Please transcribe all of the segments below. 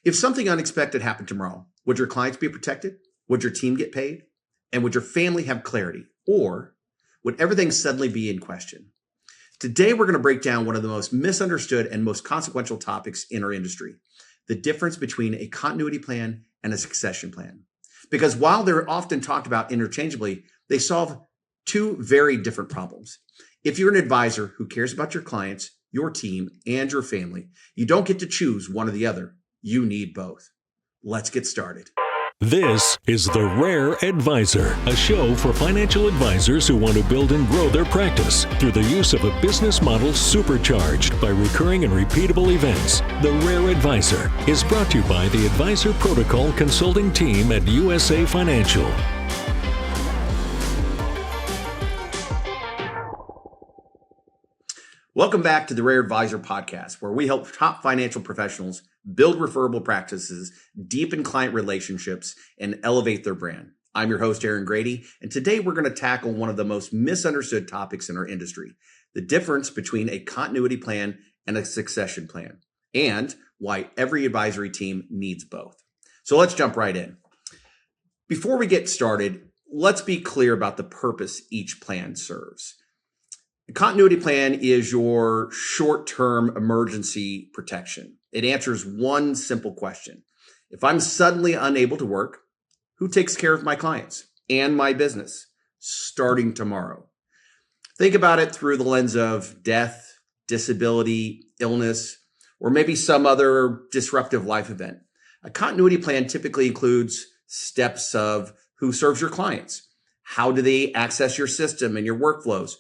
If something unexpected happened tomorrow, would your clients be protected? Would your team get paid? And would your family have clarity? Or would everything suddenly be in question? Today, we're going to break down one of the most misunderstood and most consequential topics in our industry, the difference between a continuity plan and a succession plan. Because while they're often talked about interchangeably, they solve two very different problems. If you're an advisor who cares about your clients, your team, and your family, you don't get to choose one or the other. You need both. Let's get started. This is The Rare Advisor, a show for financial advisors who want to build and grow their practice through the use of a business model supercharged by recurring and repeatable events. The Rare Advisor is brought to you by the Advisor Protocol Consulting Team at USA Financial. Welcome back to the Rare Advisor podcast, where we help top financial professionals build referable practices, deepen client relationships, and elevate their brand. I'm your host, Grady, and today we're going to tackle one of the most misunderstood topics in our industry, the difference between a continuity plan and a succession plan, and why every advisory team needs both. So let's jump right in. Before we get started, let's be clear about the purpose each plan serves. A continuity plan is your short-term emergency protection. It answers one simple question. If I'm suddenly unable to work, who takes care of my clients and my business starting tomorrow? Think about it through the lens of death, disability, illness, or maybe some other disruptive life event. A continuity plan typically includes steps of who serves your clients, how do they access your system and your workflows,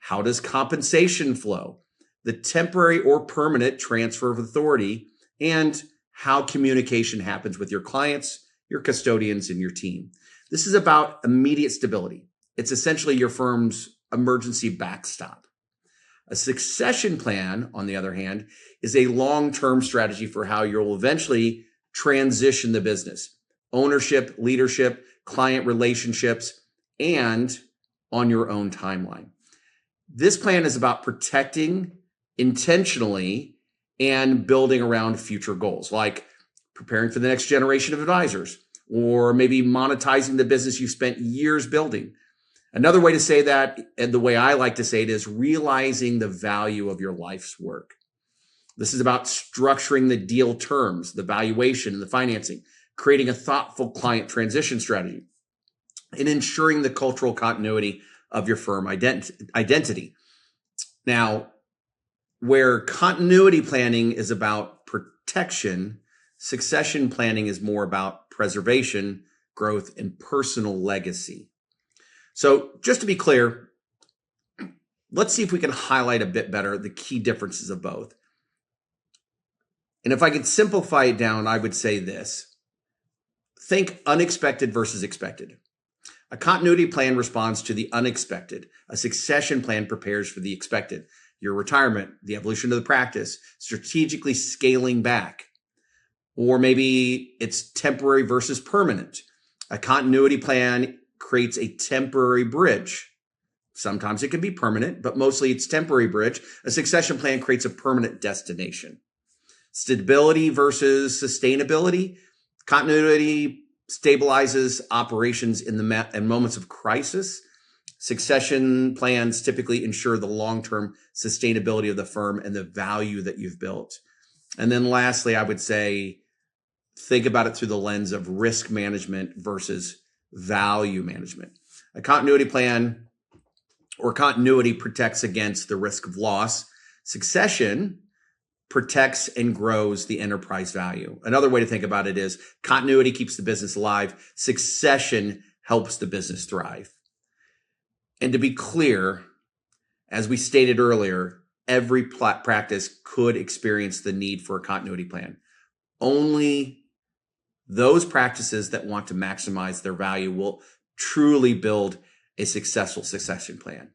how does compensation flow, the temporary or permanent transfer of authority, and how communication happens with your clients, your custodians, and your team. This is about immediate stability. It's essentially your firm's emergency backstop. A succession plan, on the other hand, is a long-term strategy for how you'll eventually transition the business, ownership, leadership, client relationships, and on your own timeline. This plan is about protecting intentionally and building around future goals, like preparing for the next generation of advisors, or maybe monetizing the business you've spent years building. Another way to say that, and the way I like to say it, is realizing the value of your life's work. This is about structuring the deal terms, the valuation, and the financing, creating a thoughtful client transition strategy, and ensuring the cultural continuity of your firm identity. Now, where continuity planning is about protection, succession planning is more about preservation, growth, and personal legacy. So just to be clear, let's see if we can highlight a bit better the key differences of both. And if I could simplify it down, I would say this. Think unexpected versus expected. A continuity plan responds to the unexpected. A succession plan prepares for the expected. Your retirement, the evolution of the practice, strategically scaling back. Or maybe it's temporary versus permanent. A continuity plan creates a temporary bridge. Sometimes it can be permanent, but mostly it's temporary bridge. A succession plan creates a permanent destination. Stability versus sustainability. Continuity stabilizes operations in moments of crisis. Succession plans typically ensure the long-term sustainability of the firm and the value that you've built. And then lastly, I would say, think about it through the lens of risk management versus value management. A continuity plan or continuity protects against the risk of loss. Succession protects and grows the enterprise value. Another way to think about it is continuity keeps the business alive. Succession helps the business thrive. And to be clear, as we stated earlier, every practice could experience the need for a continuity plan. Only those practices that want to maximize their value will truly build a successful succession plan.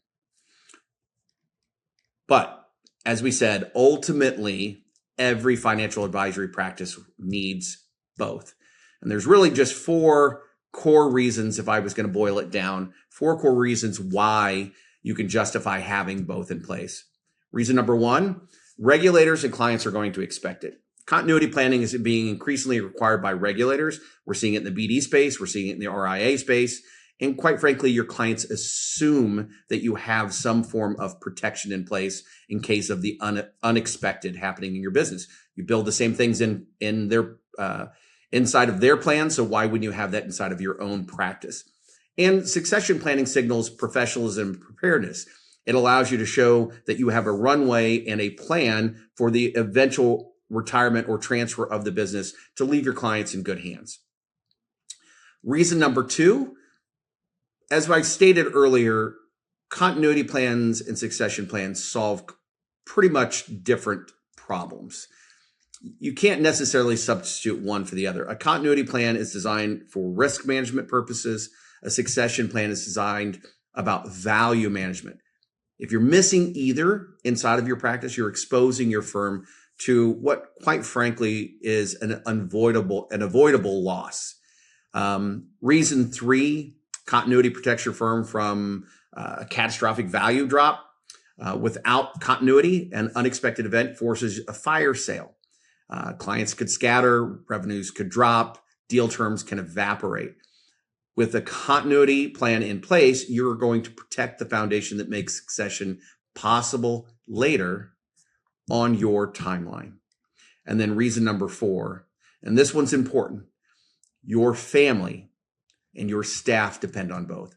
But as we said, ultimately, every financial advisory practice needs both. And there's really just four core reasons, if I was going to boil it down, four core reasons why you can justify having both in place. Reason number one, regulators and clients are going to expect it. Continuity planning is being increasingly required by regulators. We're seeing it in the BD space. We're seeing it in the RIA space. And quite frankly, your clients assume that you have some form of protection in place in case of the unexpected happening in your business. You build the same things in their inside of their plan. So why wouldn't you have that inside of your own practice? And succession planning signals professionalism and preparedness. It allows you to show that you have a runway and a plan for the eventual retirement or transfer of the business to leave your clients in good hands. Reason number 2, as I stated earlier, continuity plans and succession plans solve pretty much different problems. You can't necessarily substitute one for the other. A continuity plan is designed for risk management purposes. A succession plan is designed about value management. If you're missing either inside of your practice, you're exposing your firm to what, quite frankly, is an avoidable loss. Reason 3, continuity protects your firm from a catastrophic value drop. Without continuity, an unexpected event forces a fire sale. Clients could scatter, revenues could drop, deal terms can evaporate. With a continuity plan in place, you're going to protect the foundation that makes succession possible later on your timeline. And then reason number 4, and this one's important, your family and your staff depend on both.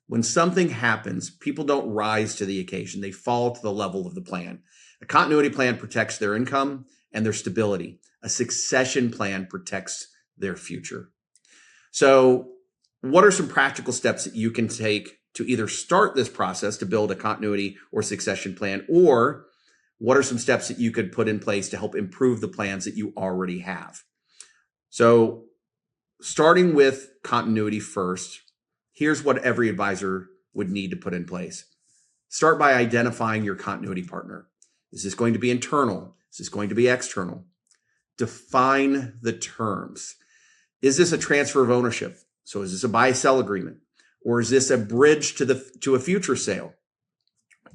When something happens, people don't rise to the occasion. They fall to the level of the plan. A continuity plan protects their income and their stability. A succession plan protects their future. So what are some practical steps that you can take to either start this process to build a continuity or succession plan, or what are some steps that you could put in place to help improve the plans that you already have? So starting with continuity first, here's what every advisor would need to put in place. Start by identifying your continuity partner. Is this going to be internal? Is this going to be external? Define the terms. Is this a transfer of ownership? So is this a buy-sell agreement? Or is this a bridge to a future sale?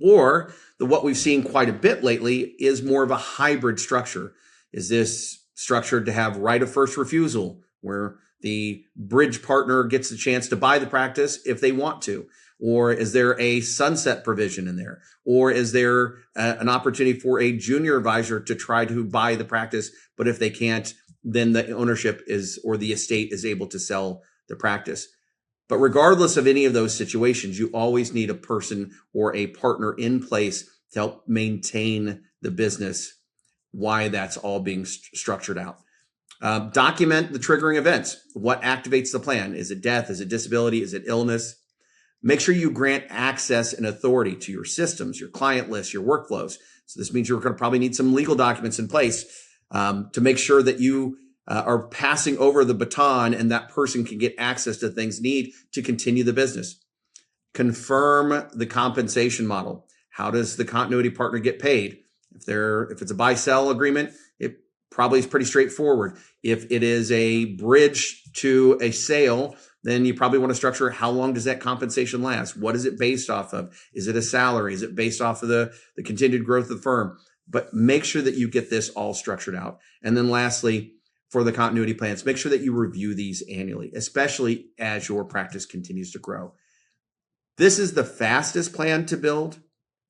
Or what we've seen quite a bit lately is more of a hybrid structure. Is this structured to have right of first refusal, where the bridge partner gets the chance to buy the practice if they want to? Or is there a sunset provision in there? Or is there an opportunity for a junior advisor to try to buy the practice, but if they can't, then the ownership or the estate is able to sell the practice? But regardless of any of those situations, you always need a person or a partner in place to help maintain the business, why that's all being structured out. Document the triggering events. What activates the plan? Is it death? Is it disability? Is it illness? Make sure you grant access and authority to your systems, your client lists, your workflows. So this means you're going to probably need some legal documents in place to make sure that you are passing over the baton and that person can get access to things need to continue the business. Confirm the compensation model. How does the continuity partner get paid? If it's a buy-sell agreement, it probably is pretty straightforward. If it is a bridge to a sale, then you probably want to structure how long does that compensation last? What is it based off of? Is it a salary? Is it based off of the continued growth of the firm? But make sure that you get this all structured out. And then lastly, for the continuity plans, make sure that you review these annually, especially as your practice continues to grow. This is the fastest plan to build,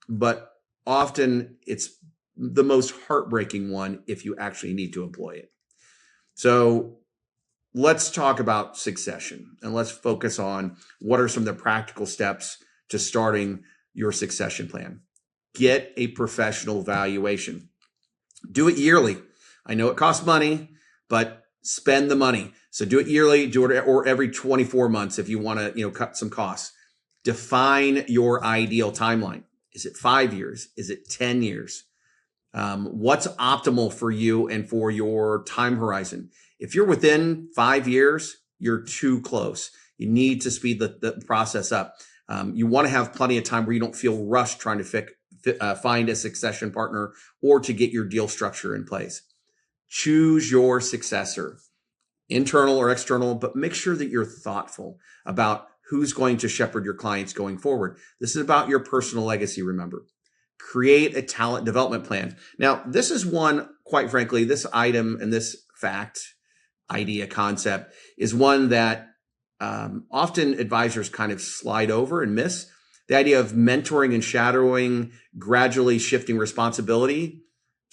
but often it's the most heartbreaking one if you actually need to employ it. So let's talk about succession, and let's focus on what are some of the practical steps to starting your succession plan. Get a professional valuation. Do it yearly. I know it costs money, but spend the money. So do it yearly, do it or every 24 months if you want to, cut some costs. Define your ideal timeline. Is it 5 years? Is it 10 years? What's optimal for you and for your time horizon? If you're within 5 years, you're too close. You need to speed the process up. You want to have plenty of time where you don't feel rushed trying to find a succession partner or to get your deal structure in place. Choose your successor, internal or external, but make sure that you're thoughtful about who's going to shepherd your clients going forward. This is about your personal legacy, remember. create a talent development plan. Now, this is one, quite frankly, this item and this fact, idea, concept is one that often advisors kind of slide over and miss. The idea of mentoring and shadowing, gradually shifting responsibility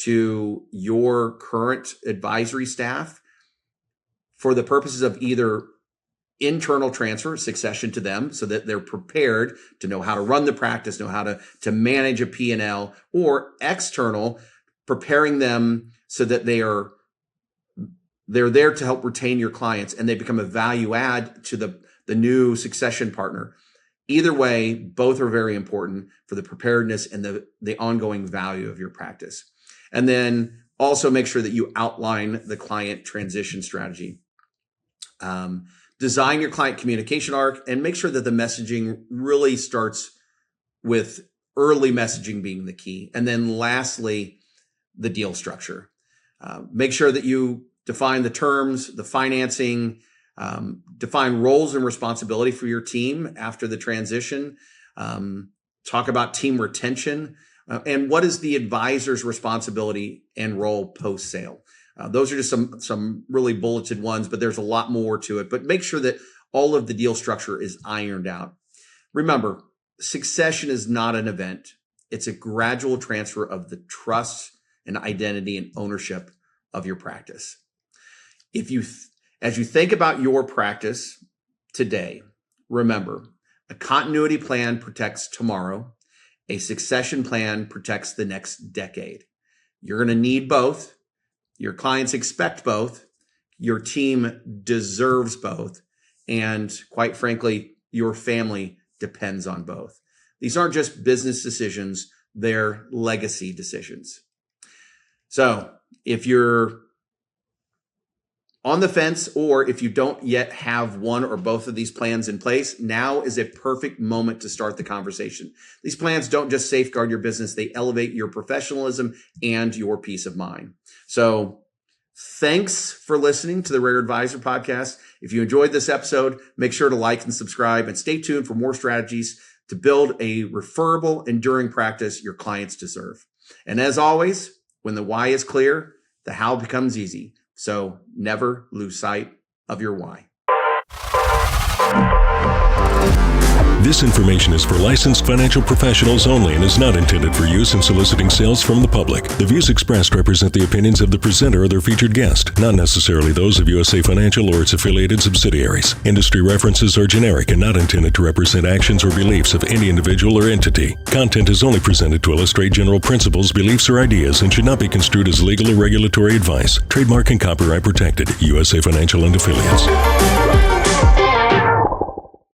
to your current advisory staff for the purposes of either internal transfer, succession to them so that they're prepared to know how to run the practice, know how to manage a P&L, or external, preparing them so that they're there to help retain your clients and they become a value add to the new succession partner. Either way, both are very important for the preparedness and the ongoing value of your practice. And then also make sure that you outline the client transition strategy. Design your client communication arc and make sure that the messaging really starts with early messaging being the key. And then lastly, the deal structure. Make sure that you define the terms, the financing, define roles and responsibility for your team after the transition. Talk about team retention and what is the advisor's responsibility and role post-sale. Those are just some really bulleted ones, but there's a lot more to it. But make sure that all of the deal structure is ironed out. Remember, succession is not an event. It's a gradual transfer of the trust and identity and ownership of your practice. As you think about your practice today, remember, a continuity plan protects tomorrow. A succession plan protects the next decade. You're going to need both. Your clients expect both. Your team deserves both. And quite frankly, your family depends on both. These aren't just business decisions, they're legacy decisions. So if you're on the fence, or if you don't yet have one or both of these plans in place, now is a perfect moment to start the conversation. These plans don't just safeguard your business, they elevate your professionalism and your peace of mind. So thanks for listening to the Rare Advisor Podcast. If you enjoyed this episode, make sure to like and subscribe and stay tuned for more strategies to build a referable, enduring practice your clients deserve. And as always, when the why is clear, the how becomes easy. So never lose sight of your why. This information is for licensed financial professionals only and is not intended for use in soliciting sales from the public. The views expressed represent the opinions of the presenter or their featured guest, not necessarily those of USA Financial or its affiliated subsidiaries. Industry references are generic and not intended to represent actions or beliefs of any individual or entity. Content is only presented to illustrate general principles, beliefs, or ideas and should not be construed as legal or regulatory advice. Trademark and copyright protected. USA Financial and Affiliates.